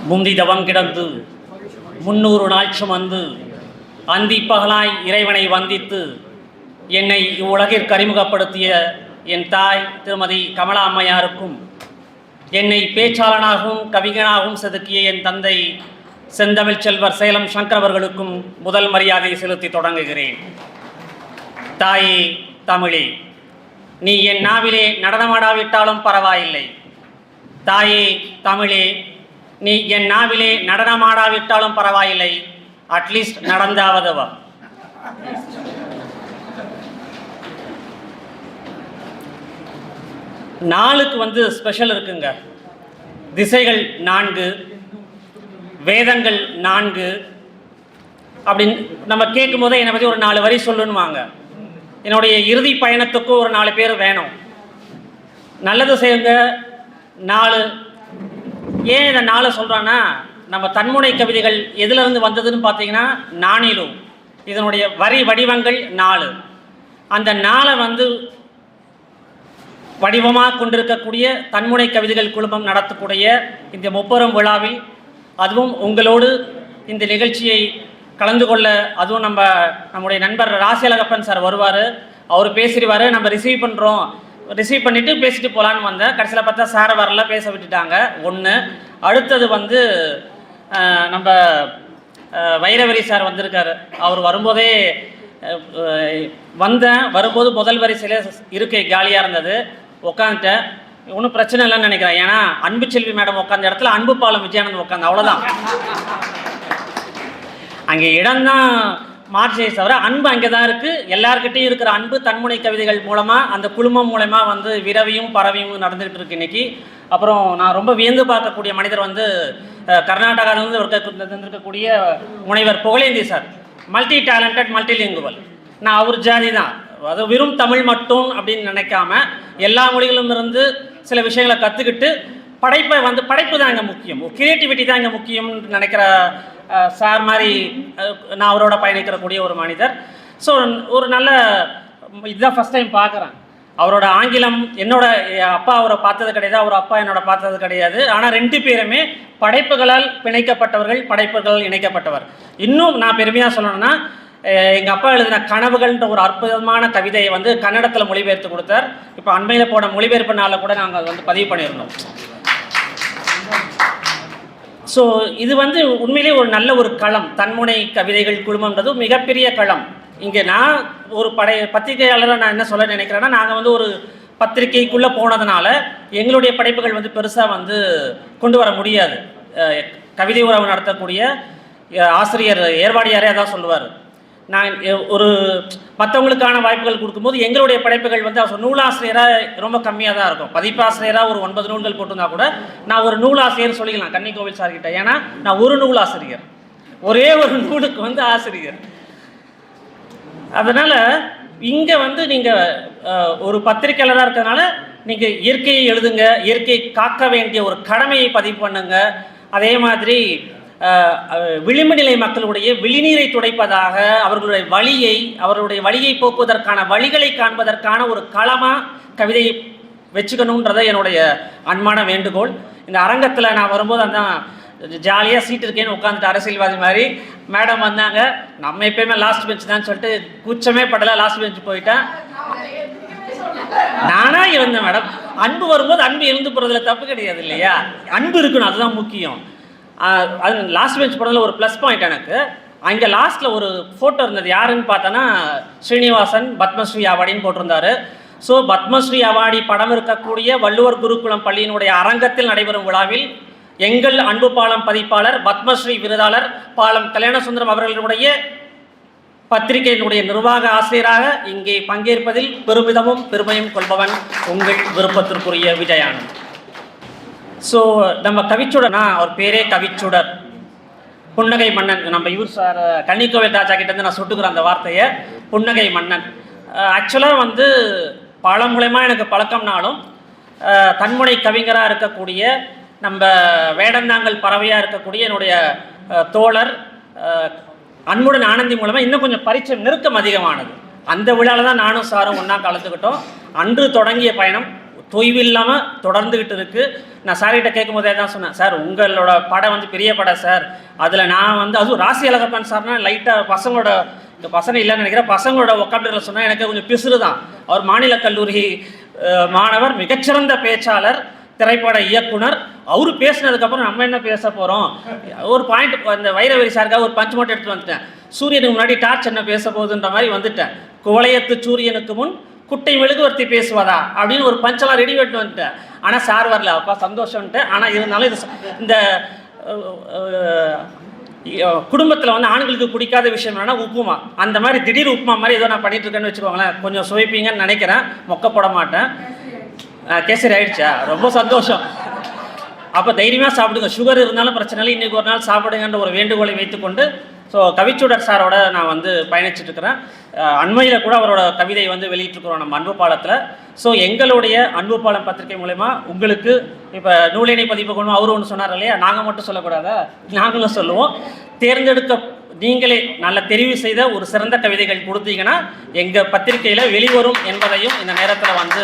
முந்தி தவம் கிடந்து 300 நாள் சுமந்து அந்தி பகலாய் இறைவனை வந்தித்து என்னை இவ்வுலகிற்கு அறிமுகப்படுத்திய என் தாய் திருமதி கமலா அம்மையாருக்கும், என்னை பேச்சாளனாகவும் கவிஞனாகவும் செதுக்கிய என் தந்தை செந்தமிழ் செல்வர் சேலம் சங்கர் அவர்களுக்கும் முதல் மரியாதை செலுத்தி தொடங்குகிறேன். தாயே தமிழே, நீ என் நாவிலே நடனமாடாவிட்டாலும் பரவாயில்லை. தாயே தமிழே, நீ என் நாவிலே நடனமாடாவிட்டாலும் பரவாயில்லை, அட்லீஸ்ட் நடந்தாவதுவா. நாளுக்கு ஸ்பெஷல் இருக்குங்க. திசைகள் 4, வேதங்கள் 4 அப்படின்னு நம்ம கேட்கும் போதே என்னை பற்றி ஒரு 4 வரி சொல்லணுவாங்க. என்னுடைய இறுதி பயணத்துக்கு ஒரு 4 பேர் வேணும். நல்லது செய்யுங்க 4. ஏன் இதை 4 சொல்கிறேன்னா, நம்ம தன்முனை கவிதைகள் எதிலிருந்து வந்ததுன்னு பார்த்தீங்கன்னா நானிலும் இதனுடைய வரி வடிவங்கள் 4. அந்த 4 வடிவமாக கொண்டிருக்கக்கூடிய தன்முனை கவிதைகள் குழுமம் நடத்தக்கூடிய இந்த முப்பெரும் விழாவில், அதுவும் உங்களோடு இந்த நிகழ்ச்சியை கலந்து கொள்ள, அதுவும் நம்முடைய நண்பர் ராசியழகப்பன் சார் வருவார், அவர் பேசிடுவார், நம்ம ரிசீவ் பண்ணிவிட்டு பேசிட்டு போகலான்னு வந்தேன். கடைசியில் பார்த்தா சாரை வரல, பேச விட்டுட்டாங்க. ஒன்று. அடுத்தது வந்து நம்ம வைரவரி சார் வந்திருக்காரு. அவர் வரும்போதே வரும்போது முதல் வரிசையில் இருக்கை காலியாக இருந்தது, உட்காந்துட்டேன். ஒன்றும் பிரச்சனை இல்லைன்னு நினைக்கிறேன். ஏன்னா அன்பு செல்வி மேடம் உட்காந்த இடத்துல அன்பு பாலம் விஜயானந்த் உட்காந்து, அவ்வளோதான். அங்கே இடம்தான் மார்ச்சை தவிர அன்பு அங்கே தான் இருக்குது. எல்லார்கிட்டையும் இருக்கிற அன்பு தன்முனை கவிதைகள் மூலமாக, அந்த குழுமம் மூலமாக வந்து விரவியும் பரவியும் நடந்துகிட்டு இருக்கு இன்றைக்கி. அப்புறம் நான் ரொம்ப வியந்து பார்க்கக்கூடிய மனிதர் வந்து கர்நாடகாவிலிருந்து இருந்திருக்கக்கூடிய முனைவர் Pugazhendhi sir. Multi talented, multilingual. நான் அவர் ஜாதி தான், அது வெறும் தமிழ் மட்டும் அப்படின்னு நினைக்காம எல்லா மொழிகளும் இருந்து சில விஷயங்களை கற்றுக்கிட்டு படைப்பு தான் இங்கே முக்கியம், கிரியேட்டிவிட்டி தான் இங்கே முக்கியம்னு நினைக்கிற சார் மாதிரி நான் அவரோட பயணிக்கிறக்கூடிய ஒரு மனிதர். ஸோ ஒரு நல்ல இதுதான் ஃபஸ்ட் டைம் பார்க்குறேன். அவரோட ஆங்கிலம், என்னோட அப்பா அவரை பார்த்தது கிடையாது, அவர் அப்பா என்னோட பார்த்தது கிடையாது. ஆனால் 2 பேருமே படைப்புகளால் பிணைக்கப்பட்டவர்கள், படைப்புகளால் இணைக்கப்பட்டவர். இன்னும் நான் பெருமையாக சொல்லணும்னா, எங்கள் அப்பா எழுதின கனவுகள்ன்ற ஒரு அற்புதமான கவிதையை வந்து கன்னடத்தில் மொழிபெயர்த்து கொடுத்தார். இப்போ அண்மையில் போன மொழிபெயர்ப்பு நாளில் கூட நாங்கள் அதை வந்து பதிவு பண்ணியிருந்தோம். ஸோ இது வந்து உண்மையிலே ஒரு நல்ல ஒரு களம். தன்முனை கவிதைகள் குழுமம்ன்றது மிகப்பெரிய களம். இங்கே நான் ஒரு பத்திரிகையாளராக நான் என்ன சொல்ல நினைக்கிறேன்னா, நாங்கள் வந்து ஒரு பத்திரிகைக்குள்ளே போனதுனால எங்களுடைய படைப்புகள் வந்து பெருசாக வந்து கொண்டு வர முடியாது. கவிதை உறவு நடத்தக்கூடிய ஆசிரியர் ஏர்வாடியாரே அதான் சொல்லுவார். நான் ஒரு மற்றவங்களுக்கான வாய்ப்புகள் கொடுக்கும்போது எங்களுடைய படைப்புகள் வந்து அவர் நூலாசிரியராக ரொம்ப கம்மியாக தான் இருக்கும். பதிப்பாசிரியராக ஒரு 9 நூல்கள் போட்டிருந்தா கூட நான் ஒரு நூலாசிரியர் சொல்லிக்கலாம் கன்னிக்கோவில் சார்கிட்ட. ஏன்னா நான் ஒரு நூலாசிரியர், ஒரே ஒரு நூலுக்கு வந்து ஆசிரியர். அதனால் இங்கே வந்து நீங்கள் ஒரு பத்திரிகையாளராக இருக்கிறதுனால நீங்கள் இயற்கையை எழுதுங்க, இயற்கையை காக்க வேண்டிய ஒரு கடமையை பதிவு பண்ணுங்க. அதே மாதிரி விளிம்பு நிலை மக்களுடைய விழிநீரை துடைப்பதாக அவர்களுடைய வழியை போக்குவதற்கான வழிகளை காண்பதற்கான ஒரு களமாக கவிதையை வச்சுக்கணுன்றதை என்னுடைய அன்பான வேண்டுகோள். இந்த அரங்கத்தில் நான் வரும்போது அதான் ஜாலியாக சீட் இருக்கேன்னு உட்காந்துட்டு அரசியல்வாதி மாதிரி மேடம் வந்தாங்க. நம்ம எப்பயுமே லாஸ்ட் பெஞ்ச் தான் சொல்லிட்டு கூச்சமே படலை, லாஸ்ட் பெஞ்ச் போயிட்டேன். நானாக இருந்தேன் மேடம். அன்பு வரும்போது அன்பு இருந்து போகிறதுல தப்பு கிடையாது இல்லையா? அன்பு இருக்கணும், அதுதான் முக்கியம். அது லாஸ்ட் பெஞ்ச் போனதில் ஒரு ப்ளஸ் பாயிண்ட் எனக்கு. அங்கே லாஸ்ட்டில் ஒரு ஃபோட்டோ இருந்தது. யாருன்னு பார்த்தோன்னா ஸ்ரீனிவாசன் பத்மஸ்ரீ அவார்டின்னு போட்டிருந்தாரு. ஸோ பத்மஸ்ரீ அவார்டி படம் இருக்கக்கூடிய வள்ளுவர் குருகுலம் பள்ளியினுடைய அரங்கத்தில் நடைபெறும் விழாவில் எங்கள் அன்பு பாலம் பதிப்பாளர், பத்மஸ்ரீ விருதாளர் பாலம் கல்யாணசுந்தரம் அவர்களுடைய பத்திரிகையினுடைய நிர்வாக ஆசிரியராக இங்கே பங்கேற்பதில் பெருமிதமும் பெருமையும் கொள்பவன் உங்கள் விருப்பத்திற்குரிய விஜயானந்த். ஸோ நம்ம கவிச்சுடனா, அவர் பேரே கவிச்சுடர், புன்னகை மன்னன். நம்ம இவர் சார் கன்னிக்கோவில் ராஜா கிட்டேருந்து நான் சுட்டுக்கிறேன் அந்த வார்த்தையை, புன்னகை மன்னன். ஆக்சுவலாக வந்து பல மூலமா எனக்கு பழக்கம்னாலும் தன்முனை கவிஞராக இருக்கக்கூடிய நம்ம வேடந்தாங்கல் பறவையாக இருக்கக்கூடிய என்னுடைய தோழர் அன்புடன் ஆனந்தி மூலமாக இன்னும் கொஞ்சம் பரிச்சயம் நெருக்கம் அதிகமானது. அந்த விழாவில் தான் நானும் சாரும் ஒன்றா கலந்துக்கிட்டோம். அன்று தொடங்கிய பயணம் தொய்வில்லாமல் தொடர்ந்துக்கிட்டு இருக்குது. நான் சார்கிட்ட கேட்கும் போதே தான் சொன்னேன், சார் உங்களோட படம் வந்து பெரிய படம் சார், அதில் நான் வந்து அதுவும் ராசியழகப்பன் சார்னா லைட்டாக பசங்களோட, இந்த பசங்க இல்லைன்னு நினைக்கிறேன், பசங்களோட ஒக்காப்டரில் சொன்னால் எனக்கு கொஞ்சம் பிசுறு தான். அவர் மாநில கல்லூரி மாணவர், மிகச்சிறந்த பேச்சாளர், திரைப்பட இயக்குனர். அவர் பேசினதுக்கப்புறம் நம்ம என்ன பேச போகிறோம், ஒரு பாயிண்ட் அந்த வைரவரி சாருக்காக ஒரு பஞ்ச் மட்டும் எடுத்து வந்துட்டேன். சூரியனுக்கு முன்னாடி டார்ச் என்ன பேச போகுதுன்ற மாதிரி வந்துட்டேன். குவளையத்து சூரியனுக்கு முன் குட்டை மெழுகுவர்த்தி பேசுவதா அப்படின்னு ஒரு பஞ்செல்லாம் ரெடி பண்ணிட்டு வந்துட்டேன். ஆனால் சார் வரல, அப்பா சந்தோஷம்ன்ட்டு. ஆனால் இருந்தாலும் இது இந்த குடும்பத்தில் வந்து ஆண்களுக்கு பிடிக்காத விஷயம் என்னன்னா உப்புமா. அந்த மாதிரி திடீர் உப்புமா மாதிரி ஏதோ நான் பண்ணிட்டு இருக்கேன்னு வச்சுக்கோங்களேன், கொஞ்சம் சுவைப்பீங்கன்னு நினைக்கிறேன், மொக்க போட மாட்டேன். கேசரி ஆயிடுச்சா, ரொம்ப சந்தோஷம். அப்போ தைரியமாக சாப்பிடுங்க, சுகர் இருந்தாலும் பிரச்சனை இல்லை, இன்றைக்கி ஒரு நாள் சாப்பிடுங்கன்ற ஒரு வேண்டுகோளை வைத்துக்கொண்டு ஸோ கவிச்சுடர் சாரோட நான் வந்து பயணிச்சுட்ருக்கிறேன். அண்மையில் கூட அவரோட கவிதை வந்து வெளியிட்டிருக்கிறோம் நம்ம அன்பு பாலத்தில். ஸோ எங்களுடைய அன்பு பாலம் பத்திரிகை மூலமா உங்களுக்கு இப்போ நூலினை பதிப்பு கொள்ளும் அவர் ஒன்று சொன்னார் இல்லையா, நாங்கள் மட்டும் சொல்லக்கூடாதா, நாங்களும் சொல்லுவோம். நீங்களே நல்ல தெரிவு செய்த ஒரு சிறந்த கவிதைகள் கொடுத்தீங்கன்னா எங்கள் பத்திரிகையில் வெளிவரும் என்பதையும் இந்த நேரத்தில் வந்து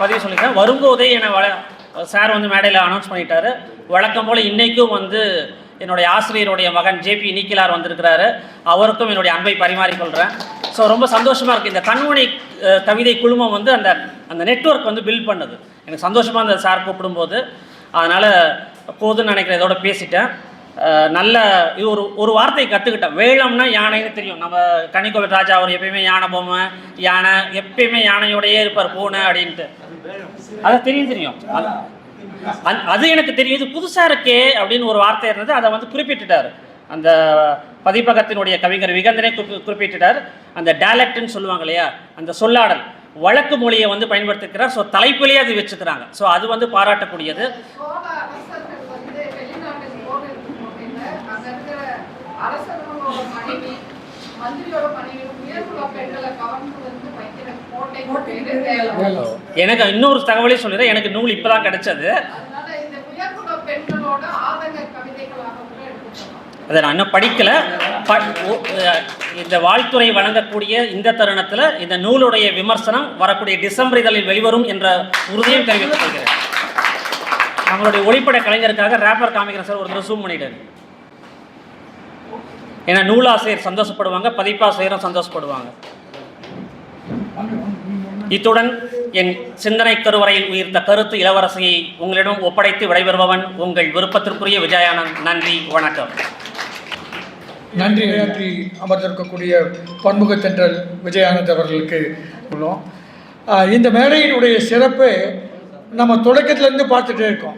பதிவு சொல்லிக்கிறேன். வரும்போதே சார் வந்து மேடையில் அனௌன்ஸ் பண்ணிட்டாரு. வழக்கம் போல் இன்றைக்கும் வந்து என்னுடைய ஆசிரியருடைய மகன் ஜேபி நீக்கிலார் வந்திருக்கிறாரு. அவருக்கும் என்னுடைய அன்பை பரிமாறிக்கொள்கிறேன். ஸோ ரொம்ப சந்தோஷமாக இருக்குது. இந்த கண்மணி கவிதை குழுமம் வந்து அந்த அந்த நெட்வொர்க் வந்து பில்ட் பண்ணுது. எனக்கு சந்தோஷமாக அந்த சார் கூப்பிடும்போது. அதனால் போதுன்னு நினைக்கிறேன், இதோட பேசிட்டேன். நல்ல இது ஒரு வார்த்தையை கற்றுக்கிட்டேன். வேளம்னா யானைன்னு தெரியும். நம்ம கனிக்கோவில் ராஜா அவர் எப்பயுமே யானை பொம்மை, யானை எப்பயுமே யானையோடையே இருப்பார் பூனை அப்படின்ட்டு. அது தெரியும். அது எனக்கு தெரியும். இது புதுசாக இருக்கே அப்படின்னு ஒரு வார்த்தை இருந்தது. அதை வந்து குறிப்பிட்டுட்டார். அந்த பதிப்பகத்தினுடைய கவிஞர் விகந்தனே குறிப்பிட்டுட்டார். அந்த டயலக்ட்னு சொல்லுவாங்க இல்லையா, அந்த சொல்லாடல் வழக்கு மொழியை வந்து பயன்படுத்திக்கிறார். ஸோ தலைப்பிலேயே அது வச்சுக்கிறாங்க. ஸோ அது வந்து பாராட்டக்கூடியது. எனக்கு இன்னொரு தகவலே சொல்லிடுறேன். எனக்கு நூல் இப்பதான் கிடைச்சது. அதை நான் இன்னும் படிக்கல. இந்த வாழ்த்துறை வழங்கக்கூடிய இந்த தருணத்தில் இந்த நூலுடைய விமர்சனம் வரக்கூடிய டிசம்பர் இதழில் வெளிவரும் என்ற உறுதியும் தெரிவித்துக் கொள்கிறேன். நம்மளுடைய ஒளிப்பட கலைஞருக்காக ரேப்பர் காமிக்கிறேன் சார், ஒரு ஜூம் பண்ணிடுறேன். ஏன்னா நூலாசிரியர் சந்தோஷப்படுவாங்க, பதிப்பாசிரியரும் சந்தோஷப்படுவாங்க. இத்துடன் என் சிந்தனை கருவறையில் உயிர்த்த கருத்து இளவரசியை உங்களிடம் ஒப்படைத்து விடைபெறுபவன் உங்கள் விருப்பத்திற்குரிய விஜயானந்த். நன்றி, வணக்கம். நன்றி. நன்றி. அமர்ந்திருக்கக்கூடிய பன்முகத்தென்றல் விஜயானந்த் அவர்களுக்கு உள்ளோம். இந்த மேடையினுடைய சிறப்பு நம்ம தொடக்கத்திலேருந்து பார்த்துட்டே இருக்கோம்.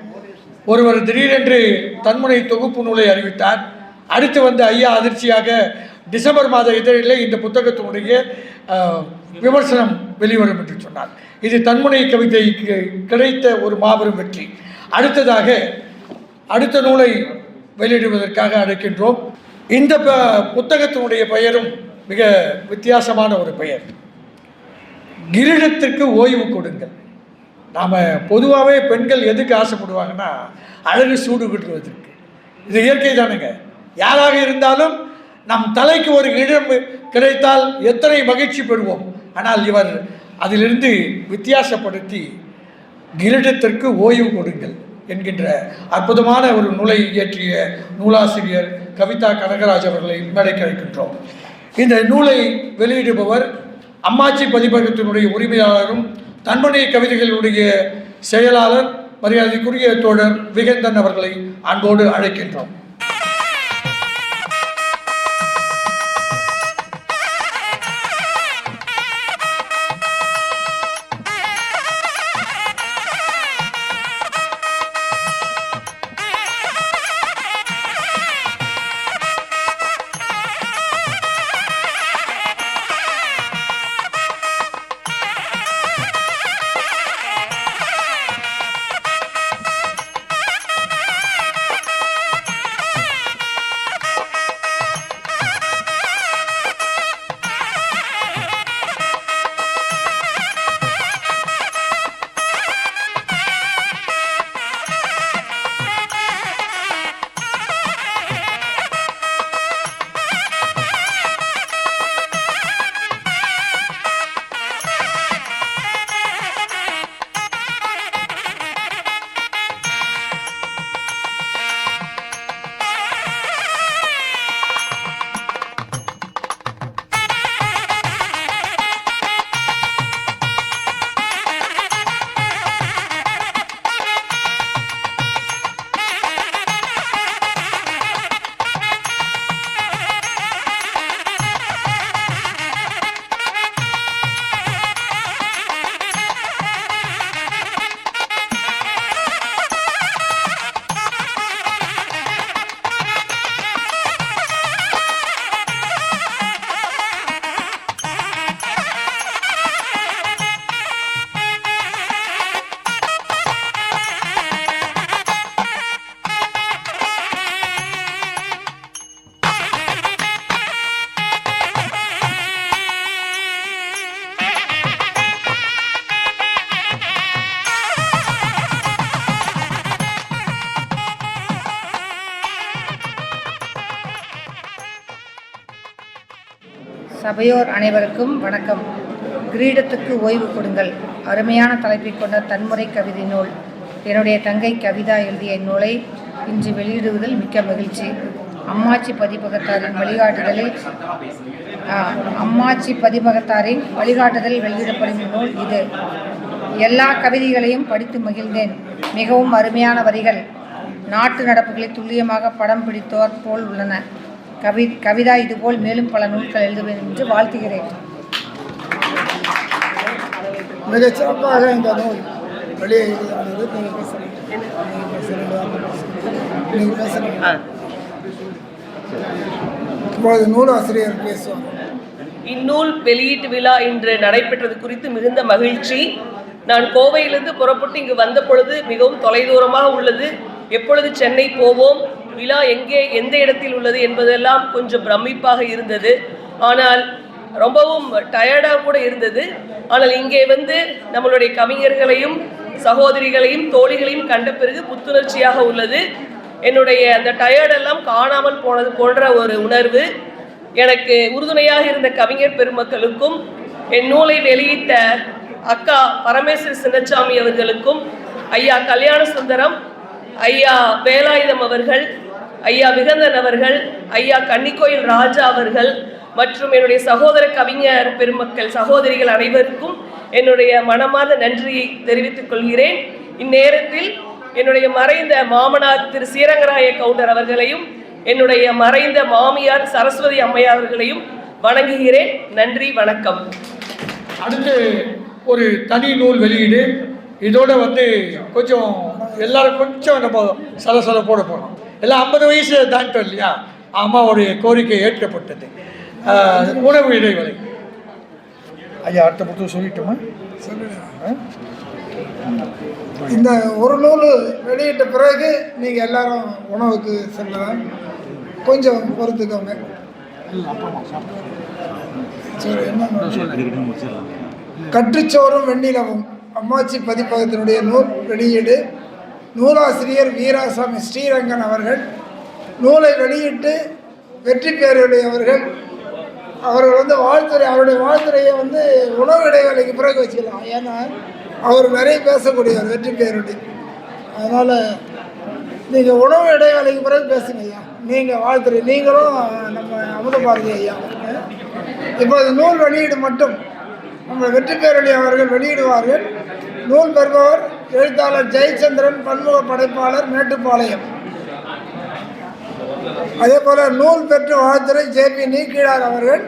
ஒருவர் திடீரென்று தன்முனை தொகுப்பு நூலை அறிவித்தார். அடுத்து வந்து ஐயா அதிர்ச்சியாக டிசம்பர் மாத இதழில் இந்த புத்தகத்தினுடைய விமர்சனம் வெளிவரும் என்று சொன்னார். இது தன்முனை கவிதைக்கு கிடைத்த ஒரு மாபெரும் வெற்றி. அடுத்ததாக அடுத்த நூலை வெளியிடுவதற்காக அழைக்கின்றோம். இந்த புத்தகத்தினுடைய பெயரும் மிக வித்தியாசமான ஒரு பெயர். கிரீடத்திற்கு ஓய்வு கொடுங்கள். நாம் பொதுவாகவே பெண்கள் எதுக்கு ஆசைப்படுவாங்கன்னா அழகு சூடு கட்டுவதற்கு. இது இயற்கை தானுங்க. யாராக இருந்தாலும் நம் தலைக்கு ஒரு இடம் கிடைத்தால் எத்தனை மகிழ்ச்சி பெறுவோம். ஆனால் இவர் அதிலிருந்து வித்தியாசப்படுத்தி கிரீடத்திற்கு ஓய்வு கொடுங்கள் என்கின்ற அற்புதமான ஒரு நூலை இயற்றிய நூலாசிரியர் கவிதா கனகராஜ் அவர்களை மேடைக்கு அழைக்கின்றோம். இந்த நூலை வெளியிடுபவர் அம்மாச்சி பதிப்பகத்தினுடைய உரிமையாளரும் தன்முனை கவிதைகளுடைய செயலாளர் மரியாதைக்குரிய தோழர் விகந்தன் அவர்களை அன்போடு அழைக்கின்றோம். சபையோர் அனைவருக்கும் வணக்கம். கிரீடத்துக்கு ஓய்வு கொடுங்கள், அருமையான தலைப்பை கொண்ட தன்முறை கவிதை நூல். என்னுடைய தங்கை கவிதா எழுதிய இந்நூலை இன்று வெளியிடுவதில் மிக்க மகிழ்ச்சி. அம்மாச்சி பதிப்பகத்தாரின் வழிகாட்டுதலில் வெளியிடப்படும் நூல் இது. எல்லா கவிதைகளையும் படித்து மகிழ்ந்தேன். மிகவும் அருமையான வரிகள், நாட்டு நடப்புகளை துல்லியமாக படம் பிடித்தோர் போல் உள்ளன. கவிதா இதுபோல் மேலும் பல நூல்கள் எழுதுவேன் என்று வாழ்த்துகிறேன். மிகச் சிறப்பாக இந்த நூல் வெளியேறது. இப்போது நூலாசிரியர் பேசுவார். இந்நூல் வெளியீட்டு விழா இன்று நடைபெற்றது குறித்து மிகுந்த மகிழ்ச்சி. நான் கோவையிலிருந்து புறப்பட்டு இங்கு வந்த பொழுது மிகவும் தொலைதூரமாக உள்ளது. எப்பொழுது சென்னை போவோம், விழா எந்த இடத்தில் உள்ளது என்பதெல்லாம் கொஞ்சம் பிரமிப்பாக இருந்தது. ஆனால் ரொம்பவும் டயர்டாக கூட இருந்தது. ஆனால் இங்கே வந்து நம்மளுடைய கவிஞர்களையும் சகோதரிகளையும் தோழிகளையும் கண்ட பிறகு புத்துணர்ச்சியாக உள்ளது. என்னுடைய அந்த டயர்டெல்லாம் காணாமல் போனது போன்ற ஒரு உணர்வு. எனக்கு உறுதுணையாக இருந்த கவிஞர் பெருமக்களுக்கும், என் நூலை வெளியிட்ட அக்கா பரமேஸ்வரி சின்னசாமி அவர்களுக்கும், ஐயா கல்யாண சுந்தரம், ஐயா வேலாயுதம் அவர்கள், ஐயா விகந்தன் அவர்கள், ஐயா கன்னிக்கோயில் ராஜா அவர்கள் மற்றும் என்னுடைய சகோதர கவிஞர் பெருமக்கள் சகோதரிகள் அனைவருக்கும் என்னுடைய மனமார்ந்த நன்றியை தெரிவித்துக் கொள்கிறேன். இந்நேரத்தில் என்னுடைய மறைந்த மாமனார் திரு ஸ்ரீரங்கராய கவுண்டர் அவர்களையும் என்னுடைய மறைந்த மாமியார் சரஸ்வதி அம்மையார் அவர்களையும் வணங்குகிறேன். நன்றி, வணக்கம். அடுத்து ஒரு தனி நூல் வெளியீடு. இதோட வந்து கொஞ்சம் எல்லாரும் கொஞ்சம் நம்ம சலசலப்போட போனோம். எல்லாம் 50 வயசு தாண்டிட்டோம் இல்லையா? அம்மாவுடைய கோரிக்கை ஏற்கப்பட்டது. உணவு இடைவெளி. ஐயா அடுத்த புத்தகம் சொல்லிட்டோமா? இந்த ஒரு நூல் வெளியிட்ட பிறகு நீங்கள் எல்லாரும் உணவுக்கு செல்லலாம். கொஞ்சம் பொறுத்துக்கோங்க. சரி, என்ன கற்றுச்சோறும் வெண்ணிலவும் அம்மாச்சி பதிப்பகத்தினுடைய நூல் வெளியீடு. நூலாசிரியர் வீராசாமி ஸ்ரீரங்கன் அவர்கள். நூலை வெளியிட்டு வெற்றி பேருடைய அவர்கள் வந்து வாழ்த்துறை, அவருடைய வாழ்த்துறையை வந்து உணவு இடைவேளைக்கு பிறகு வச்சுக்கலாம். ஏன்னா அவர் நிறைய பேசக்கூடியவர் வெற்றி பேருடைய. அதனால் நீங்கள் உணவு இடைவேளைக்கு பிறகு பேசுங்க ஐயா. நீங்கள் வாழ்த்துறை, நீங்களும் நம்ம அமுத பாரதி ஐயா. இப்போ அது நூல் வெளியீடு மட்டும் நம்ம வெற்றி பேரொழி அவர்கள் வெளியிடுவார்கள். நூல் பெறுபவர் எழுத்தாளர் ஜெயச்சந்திரன், பன்முக படைப்பாளர், மேட்டுப்பாளையம். அதே போல் நூல் பெற்று வாழ்த்துறை ஜேபி நீக்கிழார் அவர்கள்.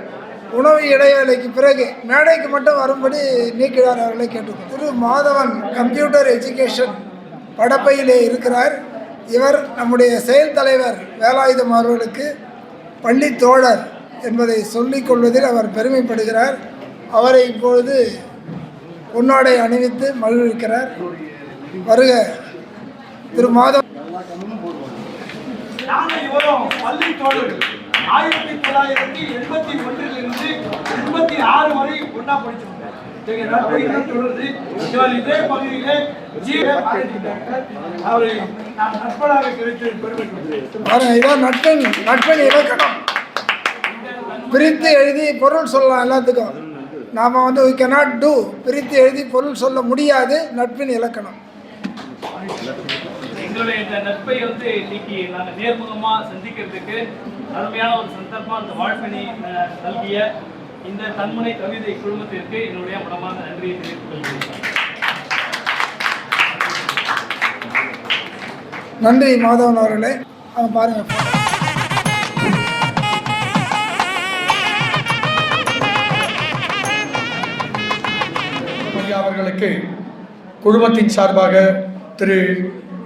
உணவு இடைவேளைக்கு பிறகு மேடைக்கு மட்டும் வரும்படி நீக்கிழார் அவர்களை கேட்டுக்கொள்ளும். திரு மாதவன் கம்ப்யூட்டர் எஜுகேஷன் படப்பையிலே இருக்கிறார். இவர் நம்முடைய செயல் தலைவர் வேலாயுதம் அவர்களுக்கு பள்ளி தோழர் என்பதை சொல்லிக் கொள்வதில் அவர் பெருமைப்படுகிறார். அவரை இப்பொழுது பொன்னாடை அணிவித்து மகிழ்விக்கிறார். வருக திரு மாதவன். பள்ளி தோழர்கள் 1981 86 வரை ஒன்றா படிச்சிருக்கோம். இதே பகுதியிலே அவரை நான் நட்பனாக கிடைத்து பெருமைப்படுகிறேன். இதான் நட்பன் இலக்கணம். பிரித்து எழுதி பொருள் சொல்லலாம் எல்லாத்துக்கும். நாம் வந்து we cannot do, பிரித்து எழுதி பொருள் சொல்ல முடியாது. நட்பின் இலக்கணம். எங்களுடைய இந்த நட்பை வந்து இன்னைக்கு நாங்கள் நேர்முகமாக சந்திக்கிறதுக்கு அருமையான ஒரு சந்தர்ப்பம் அந்த வாழ்வினை நல்கிய இந்த தன்முனை கவிதை குழுமத்திற்கு என்னுடைய மனமான நன்றியை தெரிவித்துக் கொள்கிறேன். நன்றி மாதவன் அவர்களே. பாருங்க, அவர்களுக்கு குழுமத்தின் சார்பாக திரு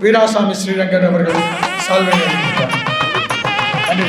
வீராசாமி ஸ்ரீரங்கன் அவர்கள் சால்வை அளிக்கிறார். நன்றி.